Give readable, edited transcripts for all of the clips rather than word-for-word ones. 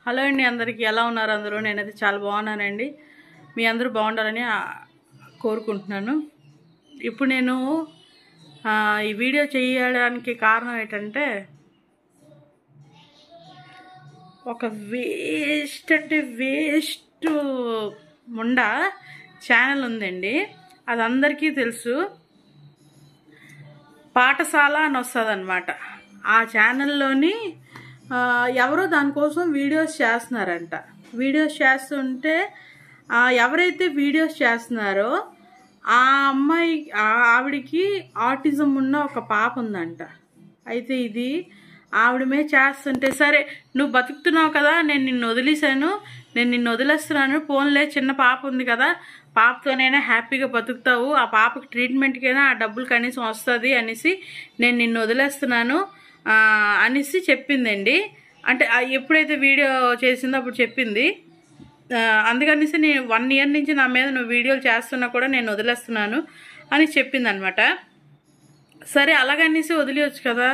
Hello అండి, అందరికీ ఎలా ఉన్నారు? అందరూ నేనైతే చాలా బాగున్నానండి. మీ అందరూ బాగుండాలని కోరుకుంటున్నాను. ఇప్పుడు నేను ఈ వీడియో చేయడానికి కారణం ఏంటంటే, ఒక వేస్ట్ ముండా ఛానల్ ఉందండి. అది అందరికీ తెలుసు. పాఠశాల అని వస్తుంది అన్నమాట. ఆ ఛానల్లోని ఎవరో దానికోసం వీడియోస్ చేస్తున్నారంట. వీడియోస్ చేస్తుంటే ఎవరైతే వీడియోస్ చేస్తున్నారో ఆ అమ్మాయి ఆవిడికి ఆటిజం ఉన్న ఒక పాప ఉందంట. అయితే ఇది ఆవిడమే చేస్తుంటే, సరే నువ్వు బతుకుతున్నావు కదా, నేను నిన్ను వదిలేస్తున్నాను, ఫోన్లే చిన్న పాప ఉంది కదా, పాపతోనైనా హ్యాపీగా బతుకుతావు, ఆ పాపకి ట్రీట్మెంట్కైనా ఆ డబ్బులు కనీసం వస్తుంది అనేసి నేను నిన్ను వదిలేస్తున్నాను అనేసి చెప్పిందండి. అంటే ఎప్పుడైతే వీడియో చేసిందో అప్పుడు చెప్పింది. అందుకనేసి నేను 1 year నుంచి నా మీద నువ్వు వీడియోలు చేస్తున్నా కూడా నేను వదిలేస్తున్నాను అని చెప్పింది అనమాట. సరే అలాగనేసి వదిలేయచ్చు కదా.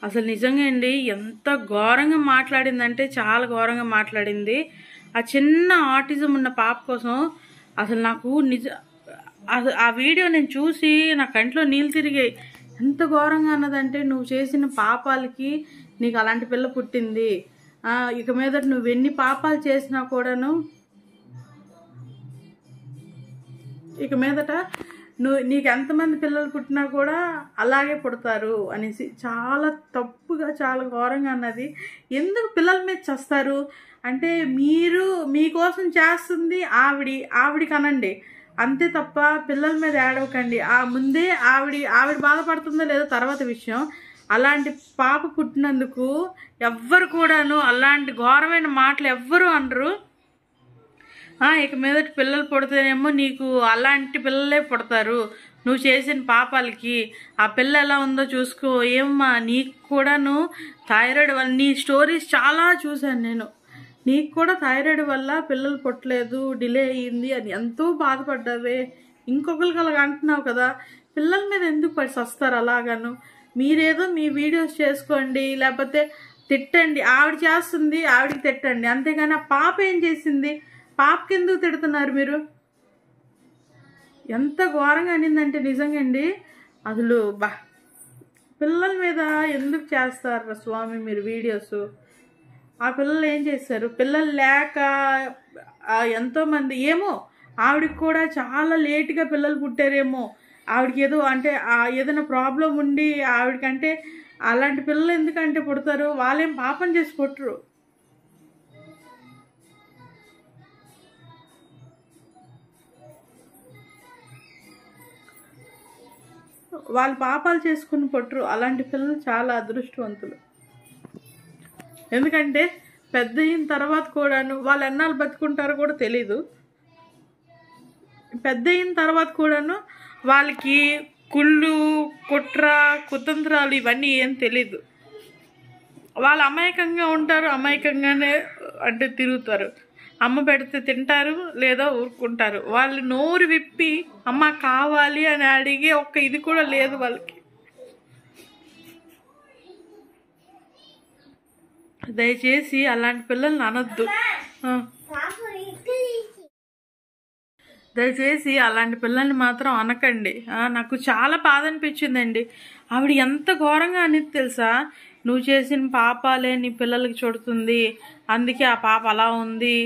అసలు నిజంగా అండి ఎంత ఘోరంగా మాట్లాడిందంటే చాలా ఘోరంగా మాట్లాడింది. ఆ చిన్న ఆటిజం ఉన్న పాప కోసం అసలు నాకు ఆ వీడియో నేను చూసి నా కంట్లో నీళ్ళు తిరిగాయి. ఎంత ఘోరంగా అన్నదంటే, నువ్వు చేసిన పాపాలకి నీకు అలాంటి పిల్ల పుట్టింది, ఇక మీద నువ్వు ఎన్ని పాపాలు చేసినా కూడాను ఇక మీదట నీకు ఎంతమంది పిల్లలు పుట్టినా కూడా అలాగే పుడతారు అనేసి చాలా తప్పుగా చాలా ఘోరంగా అన్నది. ఎందుకు పిల్లల మీద చేస్తారు అంటే, మీకోసం చేస్తుంది ఆవిడికి అనండి అంతే తప్ప పిల్లల మీద ఏడవకండి. ముందే ఆవిడ బాధపడుతుందో లేదో తర్వాత విషయం. అలాంటి పాప పుట్టినందుకు ఎవ్వరు కూడాను అలాంటి ఘోరమైన మాటలు ఎవ్వరు అనరు. ఇక మీద పిల్లలు పుడితేనేమో నీకు అలాంటి పిల్లలే పుడతారు, నువ్వు చేసిన పాపాలకి ఆ పిల్ల ఎలా ఉందో చూసుకో. ఏమ్మా నీకు కూడాను థైరాయిడ్ వల్ల, నీ స్టోరీస్ చాలా చూశాను నేను, నీకు కూడా థైరాయిడ్ వల్ల పిల్లలు పుట్టలేదు, డిలే అయ్యింది అని ఎంతో బాధపడ్డావే. ఇంకొకరికి అలాగ అంటున్నావు కదా, పిల్లల మీద ఎందుకు పడి వస్తారు అలాగాను? మీరేదో మీ వీడియోస్ చేసుకోండి, లేకపోతే తిట్టండి. ఆవిడ చేస్తుంది ఆవిడికి తిట్టండి, అంతేగాని ఆ పాప ఏం చేసింది? పాపకి ఎందుకు తిడుతున్నారు మీరు? ఎంత ఘోరంగా అనిందంటే నిజంగా అండి, అసలు పిల్లల మీద ఎందుకు చేస్తారు స్వామి మీరు వీడియోస్? ఆ పిల్లలు ఏం చేశారు? పిల్లలు లేక ఎంతోమంది, ఏమో ఆవిడకి కూడా చాలా లేట్గా పిల్లలు పుట్టారేమో, ఆవిడకి ఏదో అంటే ఏదైనా ప్రాబ్లం ఉండి ఆవిడకంటే అలాంటి పిల్లలు ఎందుకంటే పుడతారు? వాళ్ళేం పాపం చేసి పుట్టరు. వాళ్ళు పాపాలు చేసుకుని పుట్టరు. అలాంటి పిల్లలు చాలా అదృష్టవంతులు. ఎందుకంటే పెద్ద అయిన తర్వాత కూడాను వాళ్ళు ఎన్నాళ్ళు బతుకుంటారో కూడా తెలీదు. పెద్ద అయిన తర్వాత కూడాను వాళ్ళకి కుళ్ళు, కుట్ర, కుతంత్రాలు ఇవన్నీ ఏం తెలీదు. వాళ్ళు అమాయకంగా ఉంటారు, అమాయకంగానే అంటే తిరుగుతారు. అమ్మ పెడితే తింటారు లేదా ఊరుకుంటారు. వాళ్ళు నోరు విప్పి అమ్మ కావాలి అని అడిగే ఒక్క ఇది కూడా లేదు వాళ్ళకి. దయచేసి అలాంటి పిల్లల్ని అనొద్దు. దయచేసి అలాంటి పిల్లల్ని మాత్రం అనకండి. నాకు చాలా బాధ అనిపించిందండి. ఆవిడ ఎంత ఘోరంగా అనేది తెలుసా? నువ్వు చేసిన పాపాలే నీ పిల్లలకి చుడుతుంది, అందుకే ఆ పాప అలా ఉంది,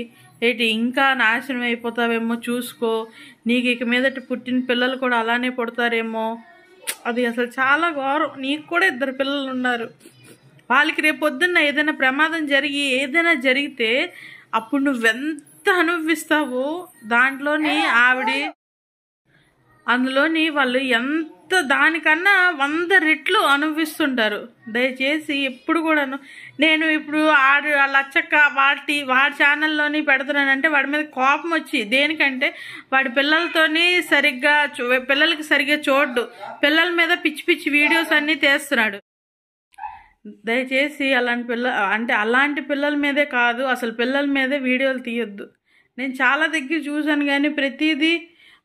ఇంకా నాశనం అయిపోతావేమో చూసుకో, నీకు ఇక మీదట పుట్టిన పిల్లలు కూడా అలానే పుడతారేమో. అది అసలు చాలా ఘోరం. నీకు కూడా 2 పిల్లలు ఉన్నారు. వాళ్ళకి రేపు పొద్దున్న ఏదైనా ప్రమాదం ఏదైనా జరిగితే అప్పుడు నువ్వెంత అనుభవిస్తావో దాంట్లోని అందులోని వాళ్ళు ఎంత దానికన్నా 100 రెట్లు అనుభవిస్తుంటారు. దయచేసి ఎప్పుడు కూడాను నేను ఇప్పుడు లచ్చక్క వాడి ఛానల్లోని పెడుతున్నానంటే వాడి మీద కోపం వచ్చి, దేనికంటే వాడి పిల్లలకి సరిగ్గా చూడ్డు, పిల్లల మీద పిచ్చి పిచ్చి వీడియోస్ అన్నీ తీస్తున్నాడు. దయచేసి అలాంటి పిల్లల మీదే కాదు, అసలు పిల్లల మీదే వీడియోలు తీయొద్దు. నేను చాలా దగ్గర చూశాను, కానీ ప్రతిదీ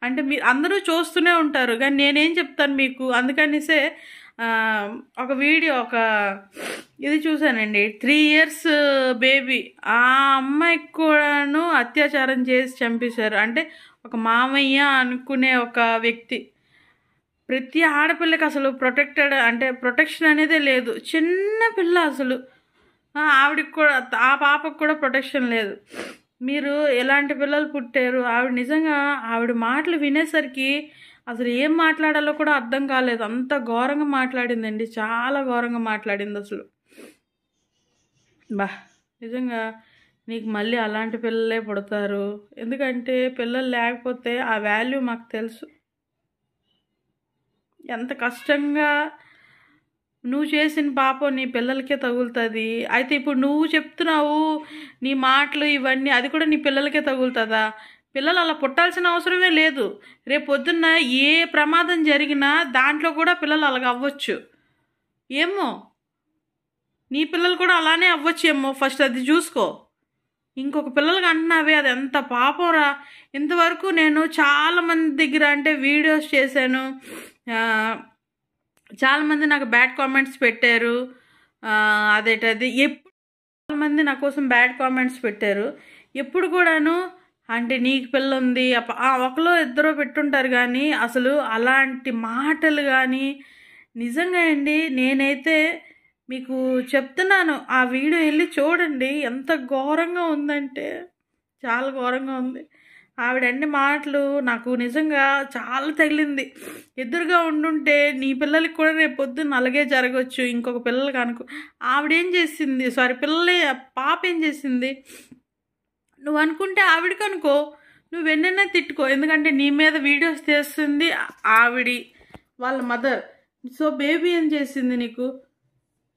అంటే మీరు అందరూ చూస్తూనే ఉంటారు, కానీ నేనేం చెప్తాను మీకు? అందుకనిసే ఒక వీడియో ఇది చూశానండి. 3 years బేబీ, ఆ అమ్మాయికి కూడాను అత్యాచారం చేసి చంపేశారు. అంటే ఒక మామయ్య అనుకునే ఒక వ్యక్తి. ప్రతి ఆడపిల్లకి అసలు ప్రొటెక్షన్ అనేదే లేదు. చిన్న పిల్ల అసలు, ఆవిడకి కూడా, ఆ పాపకు కూడా ప్రొటెక్షన్ లేదు. మీరు ఎలాంటి పిల్లలు పుట్టారు? నిజంగా ఆవిడ మాటలు వినేసరికి అసలు ఏం మాట్లాడాలో కూడా అర్థం కాలేదు. అంత ఘోరంగా మాట్లాడిందండి, చాలా ఘోరంగా మాట్లాడింది అసలు. నిజంగా నీకు మళ్ళీ అలాంటి పిల్లలే పుడతారు. ఎందుకంటే పిల్లలు లేకపోతే ఆ వాల్యూ మాకు తెలుసు. ఎంత కష్టంగా నువ్వు చేసిన పాపం నీ పిల్లలకే తగులుతుంది. అయితే ఇప్పుడు నువ్వు చెప్తున్నావు నీ మాటలు ఇవన్నీ, అది కూడా నీ పిల్లలకే తగులుతుందా? పిల్లలు అలా పుట్టాల్సిన అవసరమే లేదు. రేపు పొద్దున్న ఏ ప్రమాదం జరిగినా దాంట్లో కూడా పిల్లలు అలాగ అవ్వచ్చు ఏమో. నీ పిల్లలు కూడా అలానే అవ్వచ్చు ఏమో. ఫస్ట్ అది చూసుకో. ఇంకొక పిల్లలకి అంటున్నావే, అది ఎంత పాపంరా. ఇంతవరకు నేను చాలామంది దగ్గర అంటే వీడియోస్ చేశాను, చాలామంది నాకు బ్యాడ్ కామెంట్స్ పెట్టారు. చాలామంది నా కోసం బ్యాడ్ కామెంట్స్ పెట్టారు. ఎప్పుడు కూడాను అంటే నీకు పిల్ల ఉంది, ఒకలో ఇద్దరో పెట్టుంటారు, కానీ అసలు అలాంటి మాటలు కానీ నిజంగా అండి, నేనైతే మీకు చెప్తున్నాను, ఆ వీడియో వెళ్ళి చూడండి. ఎంత ఘోరంగా ఉందంటే చాలా ఘోరంగా ఉంది. ఆవిడ అన్ని మాటలు నాకు నిజంగా చాలా తగిలింది. ఎదురుగా ఉండుంటే నీ పిల్లలకి కూడా రేపు పొద్దున్న అలాగే జరగవచ్చు. ఇంకొక పిల్లలకి ఆవిడేం చేసింది, పాప ఏం చేసింది? నువ్వు అనుకుంటే ఆవిడకి అనుకో, నువ్వు ఎన్నైనా తిట్టుకో. ఎందుకంటే నీ మీద వీడియోస్ చేస్తుంది వాళ్ళ మదర్. సో బేబీ ఏం చేసింది నీకు?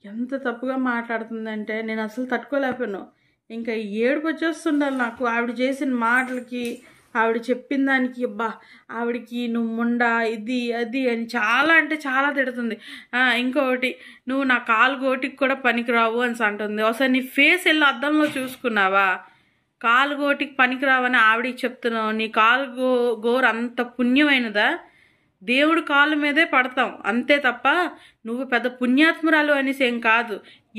ఎంత తప్పుగా మాట్లాడుతుందంటే నేను అసలు తట్టుకోలేకపోయాను. ఇంకా ఏడుపు వచ్చేస్తుండాలి నాకు ఆవిడ చేసిన మాటలకి, ఆవిడ చెప్పిన దానికి. ఆవిడకి నువ్వు ముండా, ఇది అది అని చాలా అంటే చాలా తిడుతుంది. ఇంకొకటి, నువ్వు నా కాలు గోటికి కూడా పనికిరావు అని అంటుంది. ఒకసారి నీ ఫేస్ వెళ్ళి అద్దంలో చూసుకున్నావా? కాలు గోటికి పనికిరావని ఆవిడికి చెప్తున్నావు. నీ కాలు గోరు అంత పుణ్యమైనదా? దేవుడి కాళ్ళ మీదే పడతాం అంతే తప్ప నువ్వు పెద్ద పుణ్యాత్మురాలు అనేసి ఏం కాదు.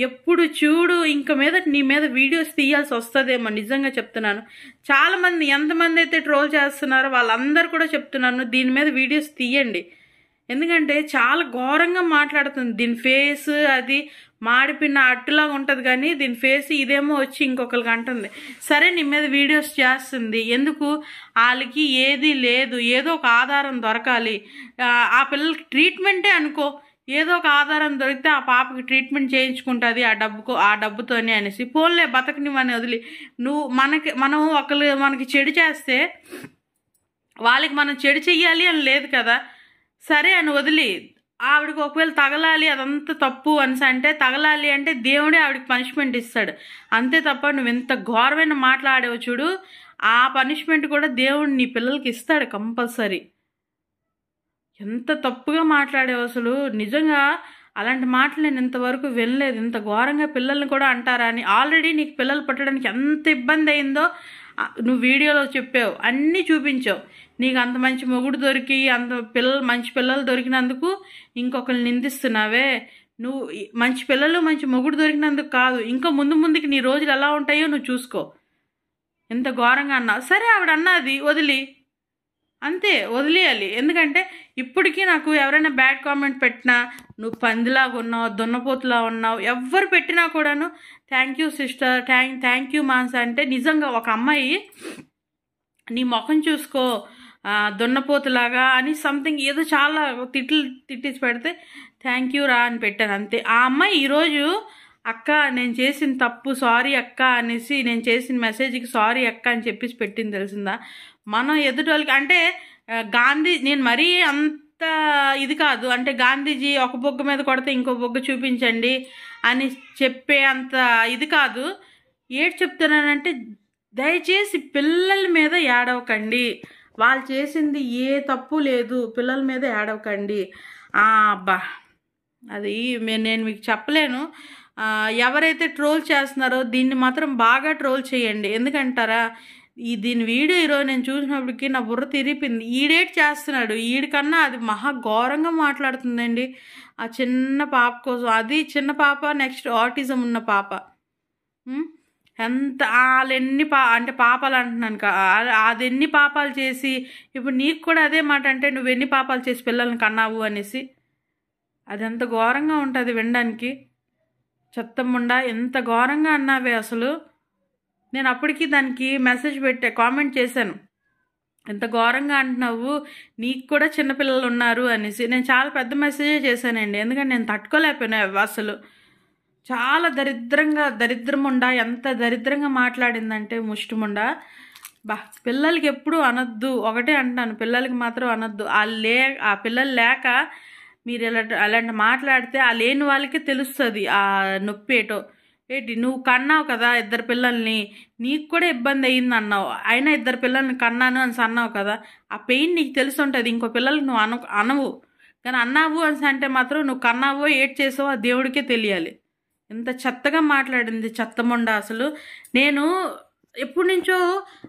ఎప్పుడు చూడు ఇంక మీద నీ మీద వీడియోస్ తీయాల్సి వస్తుందేమో, నిజంగా చెప్తున్నాను. చాలామంది ఎంతమంది అయితే ట్రోల్ చేస్తున్నారో వాళ్ళందరూ కూడా చెప్తున్నాను, దీని మీద వీడియోస్ తీయండి. ఎందుకంటే చాలా ఘోరంగా మాట్లాడుతుంది. దీని ఫేస్ అది మాడిపిన్న అట్టులాగా ఉంటుంది, కానీ దీని ఫేస్ ఇదేమో వచ్చి ఇంకొకరికి అంటుంది. సరే నీ మీద వీడియోస్ చేస్తుంది ఎందుకు? వాళ్ళకి ఏది లేదు, ఏదో ఒక ఆధారం దొరకాలి. ఆ పిల్లలకి ట్రీట్మెంటే అనుకో, ఏదో ఒక ఆధారం దొరికితే ఆ పాపకి ట్రీట్మెంట్ చేయించుకుంటుంది ఆ డబ్బుతోనే అనేసి. పోన్లే బతకనివని వదిలి, మనం మనకి చెడు చేస్తే వాళ్ళకి మనం చెడు చెయ్యాలి అని లేదు కదా. సరే అని వదిలి, ఆవిడకి ఒకవేళ తగలాలి అదంతా తప్పు అంటే తగలాలి అంటే దేవుడే ఆవిడకి పనిష్మెంట్ ఇస్తాడు అంతే తప్ప నువ్వు ఎంత ఘోరమైన మాట్లాడేవు చూడు, ఆ పనిష్మెంట్ కూడా దేవుడు నీ పిల్లలకి ఇస్తాడు కంపల్సరీ. ఎంత తప్పుగా మాట్లాడేవు అసలు. నిజంగా అలాంటి మాటలు నేను ఇంతవరకు వినలేదు. ఇంత ఘోరంగా పిల్లల్ని కూడా అంటారా అని. ఆల్రెడీ నీకు పిల్లలు పుట్టడానికి ఎంత ఇబ్బంది అయిందో నువ్వు వీడియోలో చెప్పావు, అన్నీ చూపించావు. నీకు అంత మంచి మొగుడు దొరికి మంచి పిల్లలు దొరికినందుకు ఇంకొకరిని నిందిస్తున్నావే. నువ్వు మంచి పిల్లలు మంచి మొగుడు దొరికినందుకు కాదు, ఇంకా ముందుకి నీ రోజులు ఎలా ఉంటాయో నువ్వు చూసుకో. ఎంత ఘోరంగా అన్నావు. సరే ఆవిడ అన్నది వదిలి, అంతే వదిలేయాలి. ఎందుకంటే ఇప్పటికీ నాకు ఎవరైనా బ్యాడ్ కామెంట్ పెట్టినా, నువ్వు పందిలాగా ఉన్నావు, దున్నపోతులా ఉన్నావు, ఎవరు పెట్టినా కూడాను thank you sister, thank you మాన్స్ అంటే, నిజంగా ఒక అమ్మాయి నీ ముఖం చూసుకో దున్నపోతులాగా అని సంథింగ్ ఏదో చాలా తిట్టించి పెడితే థ్యాంక్ యూ రా అని పెట్టాను అంతే. ఆ అమ్మాయి ఈరోజు అక్క నేను చేసిన తప్పు సారీ అక్క అనేసి, నేను చేసిన మెసేజ్కి సారీ అక్క అని చెప్పేసి పెట్టింది, తెలిసిందా? మనం ఎదుటోళ్ళకి అంటే నేను మరీ అంత ఇది కాదు, అంటే గాంధీజీ ఒక బొగ్గ మీద కొడితే ఇంకో బొగ్గ చూపించండి అని చెప్పే అంత ఇది కాదు. ఏడు చెప్తున్నానంటే దయచేసి పిల్లల మీద ఏడవకండి. వాళ్ళు చేసింది ఏ తప్పు లేదు, పిల్లల మీద ఏడవకండి. అబ్బా అది నేను మీకు చెప్పలేను. ఎవరైతే ట్రోల్ చేస్తున్నారో దీన్ని మాత్రం బాగా ట్రోల్ చేయండి. ఎందుకంటారా, దీని వీడియో ఈరోజు నేను చూసినప్పటికీ నా బుర్ర తిరిగిపోయింది. ఈడేట్ చేస్తున్నాడు, ఈడికన్నా అది మహా ఘోరంగా మాట్లాడుతుందండి. ఆ చిన్న పాప కోసం, అది చిన్న పాప, నెక్స్ట్ ఆటిజం ఉన్న పాప. ఎంత వాళ్ళెన్ని అంటే పాపాలు అంటున్నాను అది ఎన్ని పాపాలు చేసి, ఇప్పుడు నీకు కూడా అదే మాట అంటే నువ్వు ఎన్ని పాపాలు చేసి పిల్లల్ని కన్నావు అనేసి, అది ఎంత ఘోరంగా ఉంటుంది వినడానికి. చెత్తముండా ఎంత ఘోరంగా అన్నావే అసలు. నేను అప్పటికి దానికి మెసేజ్ పెట్టా, కామెంట్ చేశాను, ఎంత ఘోరంగా అంటున్నావు, నీకు కూడా చిన్నపిల్లలు ఉన్నారు అనేసి. నేను చాలా పెద్ద మెసేజే చేశానండి, ఎందుకంటే నేను తట్టుకోలేకపోయినా అసలు. చాలా దరిద్రముండా ఎంత దరిద్రంగా మాట్లాడిందంటే ముష్టిముండా. పిల్లలకి ఎప్పుడు అనొద్దు, ఒకటే అంటాను, పిల్లలకి మాత్రం అనొద్దు. ఆ పిల్లలు లేక మీరు అలాంటి మాట్లాడితే ఆ లేని వాళ్ళకి తెలుస్తుంది ఆ నొప్పి ఏటో. ఏంటి నువ్వు కన్నావు కదా 2 పిల్లల్ని, నీకు కూడా ఇబ్బంది అయ్యింది అన్నావు, అయినా 2 పిల్లల్ని కన్నాను అని అన్నావు కదా, ఆ పెయిన్ నీకు తెలిసి ఉంటుంది. ఇంకో పిల్లలకి నువ్వు అనవు, కానీ అన్నావు అని అంటే మాత్రం నువ్వు కన్నావో ఏడ్ చేసావో ఆ దేవుడికే తెలియాలి. ఎంత చెత్తగా మాట్లాడింది చెత్తముండా అసలు. నేను ఎప్పటి నుంచో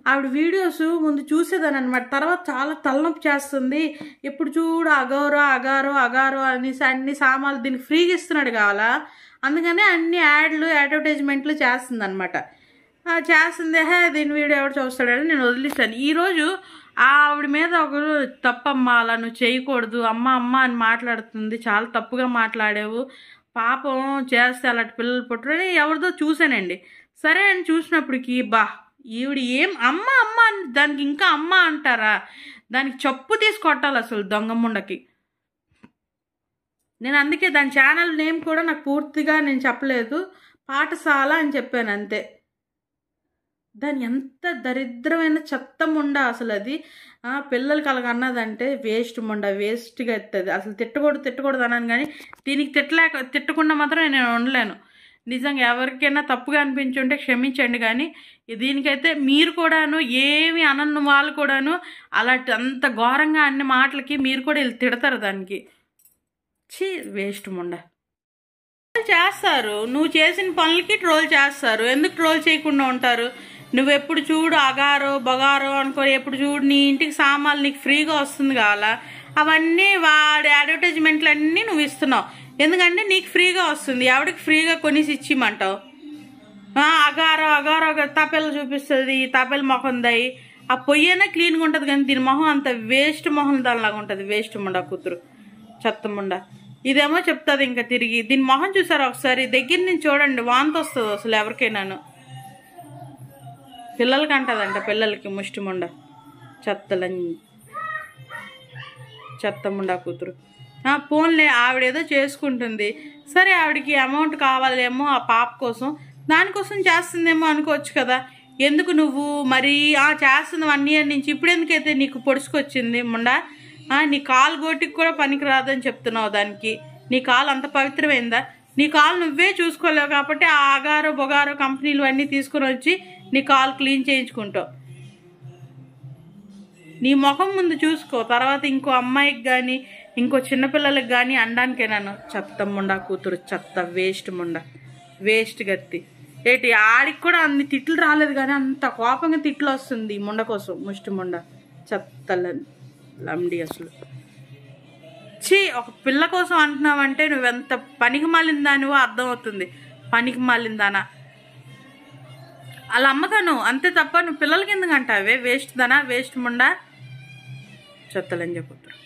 ఆవిడ వీడియోస్ ముందు చూసేదాన్ని అనమాట, తర్వాత చాలా తలనొప్పి చేస్తుంది. ఎప్పుడు చూడు అగారో అనేసి అన్ని సామాన్లు దీనికి ఫ్రీగా ఇస్తున్నాడు కావాలా, అందుకనే అన్ని అడ్వర్టైజ్మెంట్లు చేస్తుంది అనమాట. చేస్తుంది, దీని వీడియో ఎవరు చూస్తాడని నేను వదిలేసాను. ఈరోజు ఆవిడ మీద ఒకరు తప్పమ్మా, అలా నువ్వు చేయకూడదు, అమ్మ అని మాట్లాడుతుంది, చాలా తప్పుగా మాట్లాడావు, పాపం చేస్తే అలాంటి పిల్లలు పుట్టరని ఎవరిదో చూశానండి. సరే అని చూసినప్పటికి ఈవిడ ఏం అమ్మ అని దానికి ఇంకా అమ్మ అంటారా, దానికి చెప్పు తీసి కొట్టాలి అసలు దొంగముండకి. నేను అందుకే దాని ఛానల్ నేమ్ కూడా నాకు పూర్తిగా నేను చెప్పలేదు, పాఠశాల అని చెప్పాను అంతే. దాని ఎంత దరిద్రమైన చెత్తముండా అసలు అది. పిల్లలకి అలాగ అన్నదంటే వేస్ట్గా ఎత్తది అసలు. తిట్టకూడదు అన్నాను, కానీ దీనికి తిట్టకుండా మాత్రం నేను ఉండలేను. నిజంగా ఎవరికైనా తప్పుగా అనిపించుంటే క్షమించండి, కానీ దీనికైతే మీరు కూడాను ఏమి అనన్న వాళ్ళు కూడాను అలాంటి అంత ఘోరంగా అన్ని మాటలకి మీరు కూడా వీళ్ళు తిడతారు దానికి. వేస్ట్ ముండా చేస్తారు, నువ్వు చేసిన పనులకి ట్రోల్ చేస్తారు. ఎందుకు ట్రోల్ చేయకుండా ఉంటారు? నువ్వు ఎప్పుడు చూడు బగారో అనుకో, ఎప్పుడు చూడు నీ ఇంటికి సామాన్లు నీకు ఫ్రీగా వస్తుంది కావాలా, అవన్నీ వాడి అడ్వర్టైజ్మెంట్లు అన్నీ నువ్వు ఇస్తున్నావు. ఎందుకంటే నీకు ఫ్రీగా వస్తుంది, ఎవడికి ఫ్రీగా కొనేసి ఇచ్చిమంటావు. అగారో తపెలు చూపిస్తుంది, తపెలు మొహందాయి, ఆ పొయ్యైనా క్లీన్గా ఉంటుంది, కానీ దీని మొహం అంత వేస్ట్ మొహం దానిలాగా ఉంటుంది. వేస్ట్ ముండా కూతురు, చెత్తముండా. ఇదేమో చెప్తుంది ఇంకా తిరిగి. దీని మొహం చూసారా ఒకసారి, దగ్గర నుంచి చూడండి, వాంతి వస్తుంది అసలు ఎవరికైనాను. పిల్లలకి అంటదంట, పిల్లలకి ముష్టిముండ చెత్తముండా కూతురు. ఫోన్లే ఆవిడేదో చేసుకుంటుంది, సరే ఆవిడకి అమౌంట్ కావాలేమో ఆ పాప కోసం, దానికోసం చేస్తుందేమో అనుకోవచ్చు కదా. ఎందుకు నువ్వు మరి చేస్తుంది 1 year నుంచి, ఇప్పుడు ఎందుకైతే నీకు పొడుచుకొచ్చింది ముండా? నీ కాలు గోటికి కూడా పనికి రాదని చెప్తున్నావు దానికి. నీ కాలు అంత పవిత్రమైందా? నీ కాలు నువ్వే చూసుకోలేవు కాబట్టి ఆ బొగారో కంపెనీలు అన్నీ తీసుకుని వచ్చి నీ కాలు క్లీన్ చేయించుకుంటావు. నీ ముఖం ముందు చూసుకో, తర్వాత ఇంకో అమ్మాయికి కానీ ఇంకో చిన్నపిల్లలకి కానీ అనడానికేనాను. చెత్తముండా కూతురు, వేస్ట్ గత్తి. ఏంటి ఆడికి కూడా అన్ని తిట్లు రాలేదు, కానీ అంత కోపంగా తిట్లు వస్తుంది ముండ కోసం. ముష్టిముండ లండి అసలు. ఒక పిల్ల కోసం అంటున్నావంటే నువ్వెంత పనికి మాలిందానివో అర్థమవుతుంది. పనికి మాలిందానా అలా అమ్మగాను అంతే తప్ప నువ్వు పిల్లలకి ఎందుకు అంటావే? వేస్ట్ ముండా చెత్తలని చెప్పుతారు.